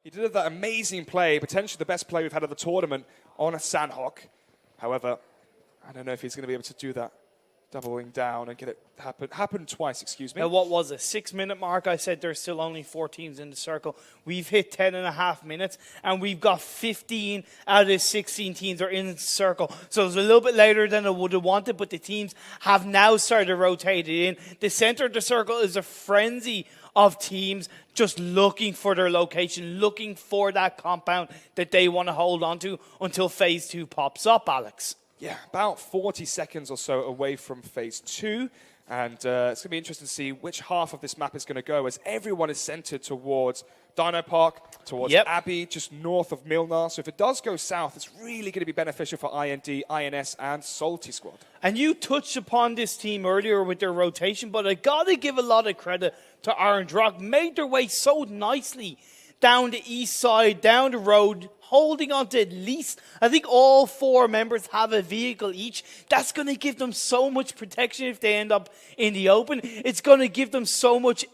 He did that amazing play, potentially the best play we've had of the tournament on a Sandhawk. However, I don't know if he's going to be able to do that. Doubling down and get it happen twice, excuse me. Now, what was it? 6-minute mark, I said there's still only 4 teams in the circle. We've hit 10.5 minutes, and we've got 15 out of 16 teams are in the circle. So it's a little bit later than I would have wanted, but the teams have now started rotating in. The center of the circle is a frenzy of teams just looking for their location, looking for that compound that they want to hold on to until Phase 2 pops up, Alex. Yeah, about 40 seconds or so away from Phase 2. And it's going to be interesting to see which half of this map is going to go, as everyone is centered towards Dino Park, towards Abbey, just north of Milnar. So if it does go south, it's really going to be beneficial for IND, INS, and Salty Squad. And you touched upon this team earlier with their rotation, but I got to give a lot of credit to Orange Rock. Made their way so nicely down the east side, down the road, holding on to at least, I think all 4 members have a vehicle each. That's going to give them so much protection if they end up in the open. It's going to give them so much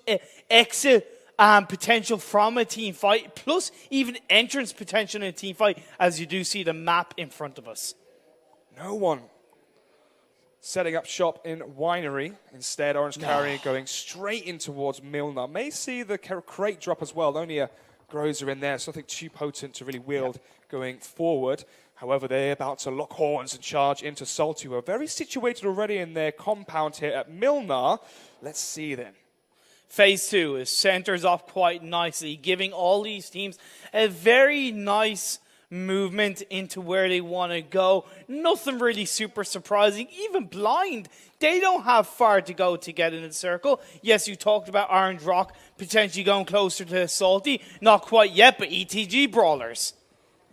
exit potential from a team fight, plus even entrance potential in a team fight, as you do see the map in front of us. No one setting up shop in Winery. Instead, Orange Carrier going straight in towards Milnar. May see the crate drop as well. Only a Grozer in there, so nothing too potent to really wield going forward. However, they're about to lock horns and charge into Salty, who are very situated already in their compound here at Milnar. Let's see then. Phase 2 is centers up quite nicely, giving all these teams a very nice movement into where they want to go. Nothing really super surprising. Even Blind, they don't have far to go to get in the circle. Yes, you talked about Orange Rock potentially going closer to Salty. Not quite yet, but ETG Brawlers.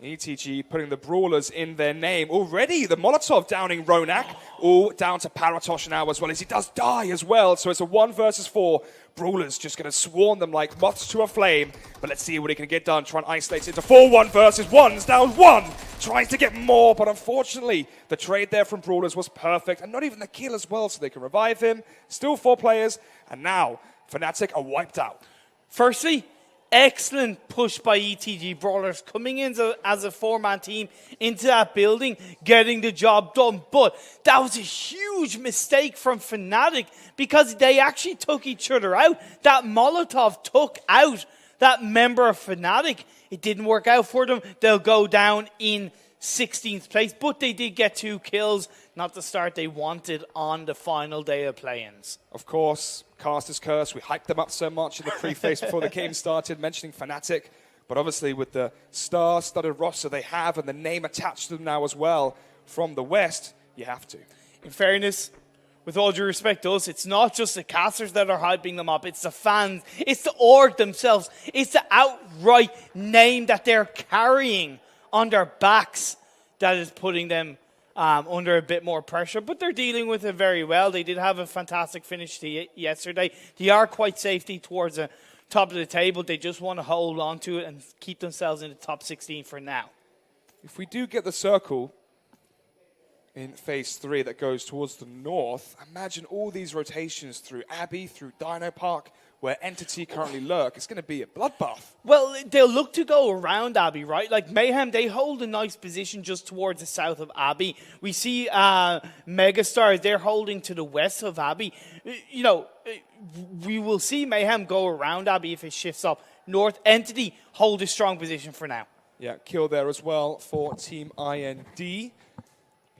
ETG putting the Brawlers in their name. Already the Molotov downing Ronak. All down to Paratosh now as well, as he does die as well. So it's a 1 versus 4. Brawlers just going to swarm them like moths to a flame. But let's see what he can get done. Try and isolate it to 4-1 versus 1's down 1. Tries to get more, but unfortunately, the trade there from Brawlers was perfect. And not even the kill as well, so they can revive him. Still 4 players. And now, Fnatic are wiped out. Firstly, excellent push by ETG Brawlers coming in as a 4-man team into that building, getting the job done. But that was a huge mistake from Fnatic because they actually took each other out. That Molotov took out that member of Fnatic. It didn't work out for them. They'll go down in 16th place, but they did get 2 kills. Not the start they wanted on the final day of play-ins. Of course, Caster's Curse. We hyped them up so much in the preface before the game started, mentioning Fnatic. But obviously with the star-studded roster they have and the name attached to them now as well from the West, you have to. In fairness, with all due respect to us, it's not just the casters that are hyping them up. It's the fans. It's the org themselves. It's the outright name that they're carrying on their backs that is putting them under a bit more pressure, but they're dealing with it very well. They did have a fantastic finish to yesterday. They are quite safety towards the top of the table. They just want to hold on to it and keep themselves in the top 16 for now. If we do get the circle in Phase 3 that goes towards the north, imagine all these rotations through Abbey, through Dino Park, where Entity currently lurk. It's going to be a bloodbath. Well, they'll look to go around Abbey, right? Like Mayhem, they hold a nice position just towards the south of Abbey. We see Megastar, they're holding to the west of Abbey. You know, we will see Mayhem go around Abbey if it shifts up. North Entity hold a strong position for now. Yeah, kill there as well for Team IND. I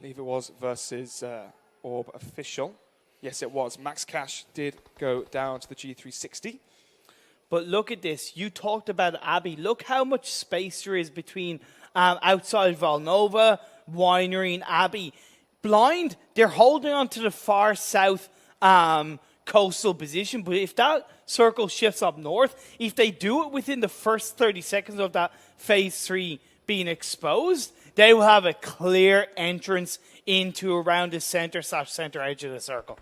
believe it was versus Orb Official. Yes, it was. Max Cash did go down to the G360. But look at this. You talked about Abbey. Look how much space there is between outside Valnova, Winery, and Abbey. Blind, they're holding on to the far south coastal position. But if that circle shifts up north, if they do it within the first 30 seconds of that Phase 3 being exposed, they will have a clear entrance into around the center/center edge of the circle.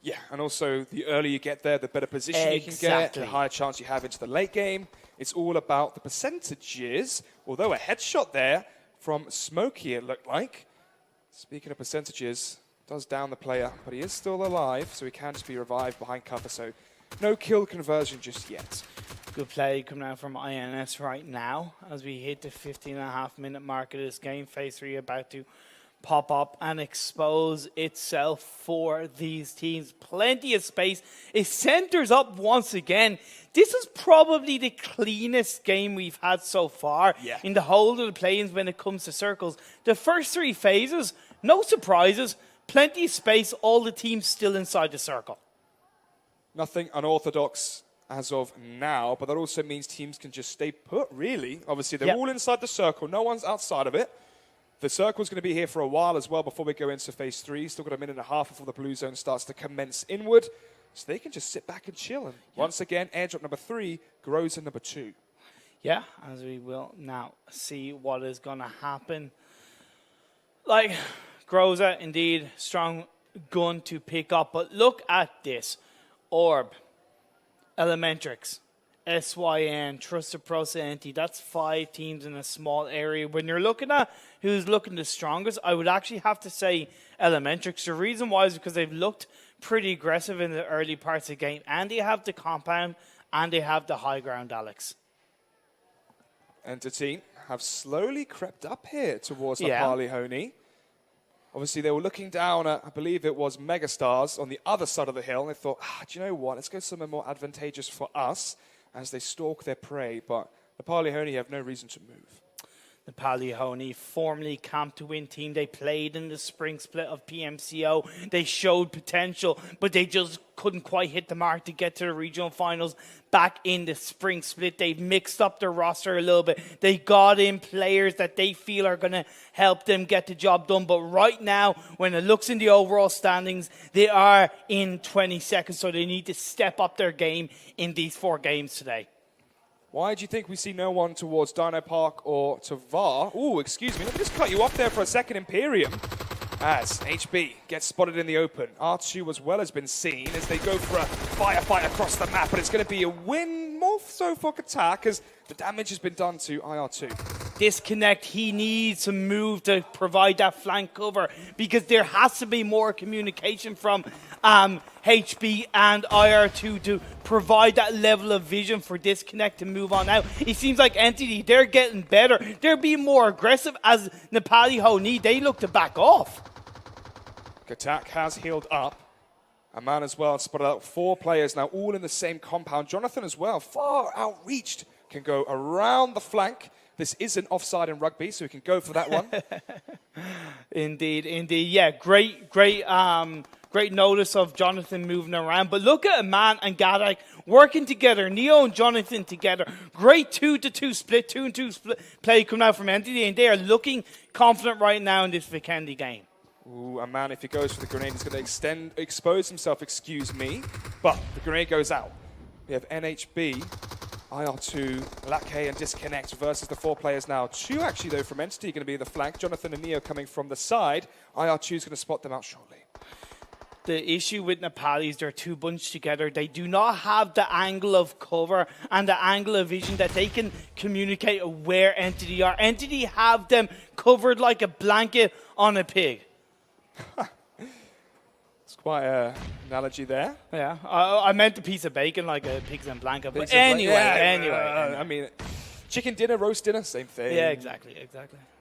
Yeah, and also the earlier you get there, the better position you can get, the higher chance you have into the late game. It's all about the percentages, although a headshot there from Smokey, it looked like. Speaking of percentages, does down the player, but he is still alive, so he can just be revived behind cover, so no kill conversion just yet. Good play coming out from INS right now as we hit the 15.5-minute mark of this game. Phase 3 about to pop up and expose itself for these teams. Plenty of space. It centers up once again. This is probably the cleanest game we've had so far in the whole of the play-ins when it comes to circles. The first 3 phases, no surprises, plenty of space, all the teams still inside the circle. Nothing unorthodox as of now, but that also means teams can just stay put, really. Obviously, they're all inside the circle. No one's outside of it. The circle's going to be here for a while as well before we go into phase 3. Still got a minute and a half before the blue zone starts to commence inward. So they can just sit back and chill. And once again, airdrop number 3 grows in number 2. Yeah, as we will now see what is going to happen. Like, Groza, indeed, strong gun to pick up. But look at this. Orb. Elementrix, SYN, Trusted Procenti. That's 5 teams in a small area. When you're looking at who's looking the strongest, I would actually have to say Elementrix. The reason why is because they've looked pretty aggressive in the early parts of the game, and they have the compound, and they have the high ground, Alex. Entity have slowly crept up here towards Nepali Honi. Obviously, they were looking down at, I believe it was Megastars on the other side of the hill. And they thought, do you know what? Let's go somewhere more advantageous for us as they stalk their prey. But Nepali Honi have no reason to move. Nepali Honi, formerly Camp to Win team. They played in the spring split of PMCO. They showed potential, but they just couldn't quite hit the mark to get to the regional finals. Back in the spring split, they've mixed up their roster a little bit. They got in players that they feel are going to help them get the job done. But right now, when it looks in the overall standings, they are in 22nd, so they need to step up their game in these 4 games today. Why do you think we see no one towards Dino Park or to VAR? Oh, excuse me. Let me just cut you off there for a second, Imperium. As HB gets spotted in the open. R2 as well has been seen as they go for a firefight across the map. But it's going to be a win more so for Qatar as the damage has been done to IR2. Disconnect, he needs to move to provide that flank cover because there has to be more communication from HB and IR2 to provide that level of vision for Disconnect to move on out. It seems like Entity, they're getting better. They're being more aggressive as Nepali Honi, they look to back off. Katak has healed up. A man as well spotted out 4 players now, all in the same compound. Jonathan as well, far outreached, can go around the flank. This isn't offside in rugby, so we can go for that one. Indeed. Yeah, great notice of Jonathan moving around. But look at Aman and Gadak working together. Neo and Jonathan together. Great 2-2 split, 2-2 split play coming out from Entity, and they are looking confident right now in this Vikendi game. Ooh, Aman, if he goes for the grenade, he's going to expose himself, excuse me. But the grenade goes out. We have NHB, IR2, Lackey, and Disconnect versus the 4 players now. 2 actually, though, from Entity going to be in the flank. Jonathan and Neo coming from the side. IR2 is going to spot them out shortly. The issue with Nepali is they're 2 bunched together. They do not have the angle of cover and the angle of vision that they can communicate where Entity are. Entity have them covered like a blanket on a pig. It's quite an analogy there. Yeah, I meant a piece of bacon like a pig's en blanca. But anyway. I mean, chicken dinner, roast dinner, same thing. Yeah, exactly.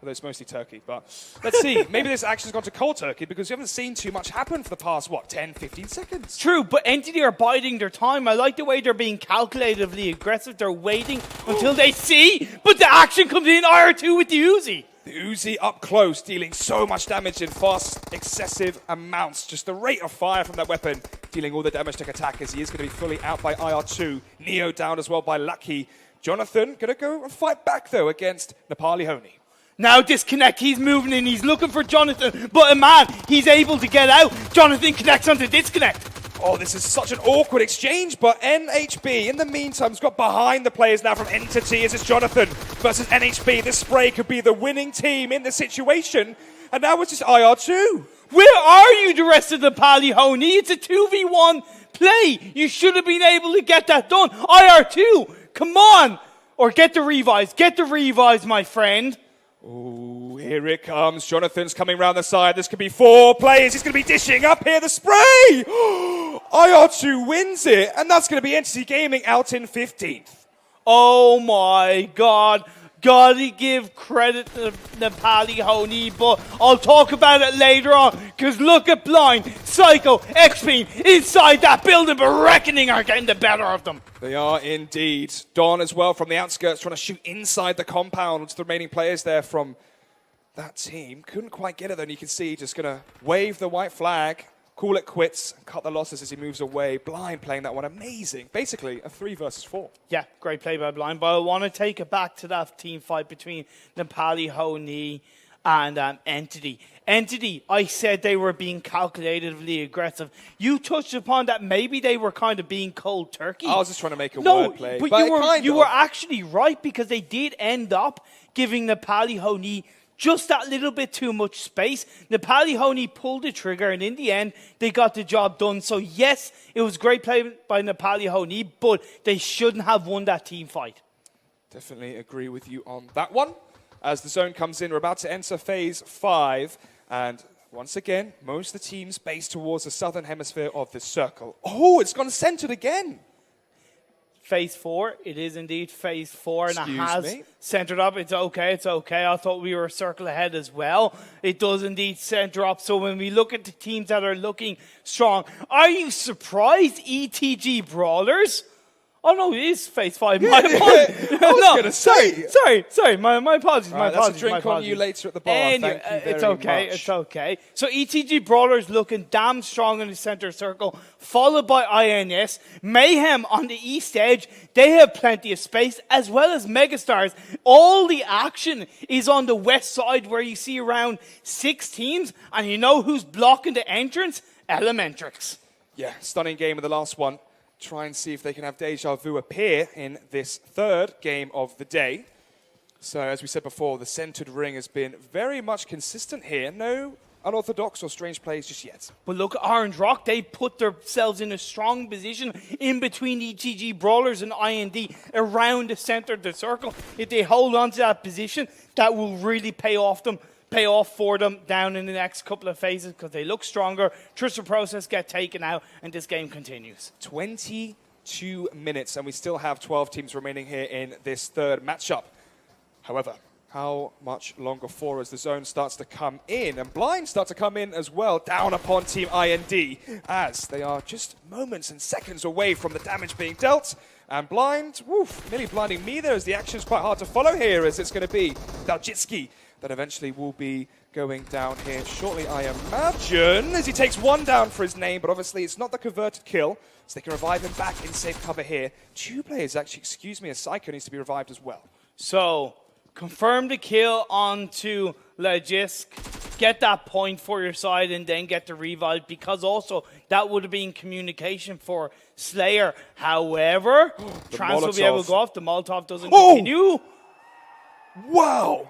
Although it's mostly turkey. But let's see. Maybe this action's gone to cold turkey because we haven't seen too much happen for the past, 10, 15 seconds? True, but Entity are biding their time. I like the way they're being calculatively aggressive. They're waiting until they see, but the action comes in IR2 with the Uzi. The Uzi up close, dealing so much damage in fast, excessive amounts. Just the rate of fire from that weapon, dealing all the damage to Attack as he is going to be fully out by IR2. Neo down as well by Lucky. Jonathan going to go and fight back, though, against Nepali Honi. Now Disconnect, he's moving in, he's looking for Jonathan, but man, he's able to get out. Jonathan connects onto Disconnect. Oh, this is such an awkward exchange, but NHB, in the meantime, has got behind the players now from Entity as it's Jonathan versus NHB. This spray could be the winning team in this situation, and now it's just IR2. Where are you, the rest of the Nepali Honi? It's a 2v1 play. You should have been able to get that done. IR2, come on! Or get the revives, my friend. Oh, here it comes. Jonathan's coming round the side. This could be 4 players. He's going to be dishing up here. The spray! IR2 wins it, and that's going to be Entity Gaming out in 15th. Oh my God. Gotta give credit to Nepali Honi, but I'll talk about it later on, because look at Blind, Psycho, XP inside that building, but Reckoning are getting the better of them. They are indeed. Don as well from the outskirts trying to shoot inside the compound. The remaining players there from that team couldn't quite get it, though, and you can see just going to wave the white flag, call it quits, and cut the losses as he moves away. Blind playing that one amazing. Basically a 3 versus 4. Yeah, great play by Blind, but I want to take it back to that team fight between Nepali Honi and Entity. Entity, I said they were being calculatively aggressive. You touched upon that maybe they were kind of being cold turkey. I was just trying to make a no, wordplay. But you were actually right, because they did end up giving Nepali Honi just that little bit too much space. Nepali Honi pulled the trigger, and in the end, they got the job done. So yes, it was great play by Nepali Honi, but they shouldn't have won that team fight. Definitely agree with you on that one. As the zone comes in, we're about to enter phase 5, and once again, most of the teams based towards the southern hemisphere of the circle. Oh, it's gone centered again. Phase 4, it is indeed phase 4, and Excuse it has me? centered up. It's okay. I thought we were a circle ahead as well. It does indeed center up. So when we look at the teams that are looking strong, are you surprised, ETG Brawlers? Oh, no, it is phase 5. My apologies. I was going to say. Sorry. My apologies. My apologies. That's a drink on you later at the bar. Anyway, Thank you it's very okay. much. It's okay. So ETG Brawlers looking damn strong in the center circle, followed by INS. Mayhem on the east edge. They have plenty of space, as well as Megastars. All the action is on the west side, where you see around 6 teams. And you know who's blocking the entrance? Elementrix. Yeah, stunning game of the last one. Try and see if they can have Deja Vu appear in this 3rd game of the day. So, as we said before, the centered ring has been very much consistent here. No unorthodox or strange plays just yet. But look at Orange Rock. They put themselves in a strong position in between ETG Brawlers and IND around the center of the circle. If they hold on to that position, that will really pay off for them down in the next couple of phases, because they look stronger. Trust the process get taken out, and this game continues. 22 minutes, and we still have 12 teams remaining here in this 3rd matchup. However, how much longer for as the zone starts to come in, and Blind start to come in as well, down upon Team IND, as they are just moments and seconds away from the damage being dealt. And Blind, nearly blinding me there, as the action's quite hard to follow here, as it's going to be Daljitski that eventually will be going down here shortly, I imagine, as he takes 1 down for his name, but obviously it's not the converted kill, so they can revive him back in safe cover here. 2 players actually, as Psycho needs to be revived as well. So, confirm the kill onto Legisk, get that point for your side, and then get the revive, because also that would have been communication for Slayer. However, Trance will be able to go off. The Molotov doesn't continue. Wow.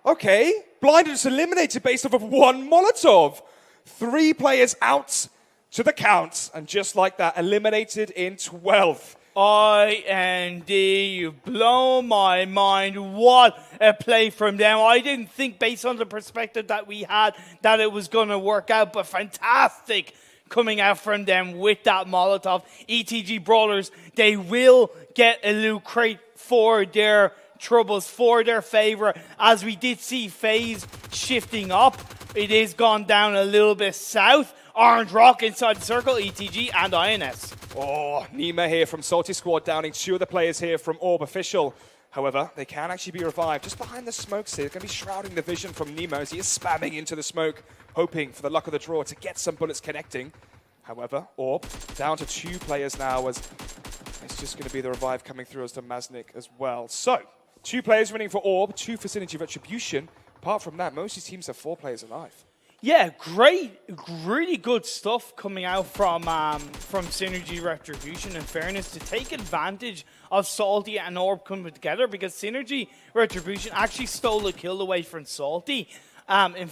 Okay. Blind is eliminated based off of 1 Molotov. 3 players out to the count, and just like that, eliminated in 12th. IND, you blow my mind. What a play from them. I didn't think, based on the perspective that we had, that it was going to work out, but fantastic coming out from them with that Molotov. ETG Brawlers, they will get a loot crate for their troubles, for their favor, as we did see phase shifting up. It is gone down a little bit south. Orange Rock inside the circle, ETG and INS. Oh, Nima here from Salty Squad, downing 2 of the players here from Orb Official. However, they can actually be revived just behind the smokes here. They're going to be shrouding the vision from Nemo as he is spamming into the smoke, hoping for the luck of the draw to get some bullets connecting. However, Orb down to 2 players now, as it's just going to be the revive coming through as to Maznik as well. So, 2 players running for Orb, 2 for Synergy Retribution. Apart from that, most of these teams have 4 players alive. Yeah, great, really good stuff coming out from Synergy Retribution, in fairness, to take advantage of Salty and Orb coming together, because Synergy Retribution actually stole a kill away from Salty. In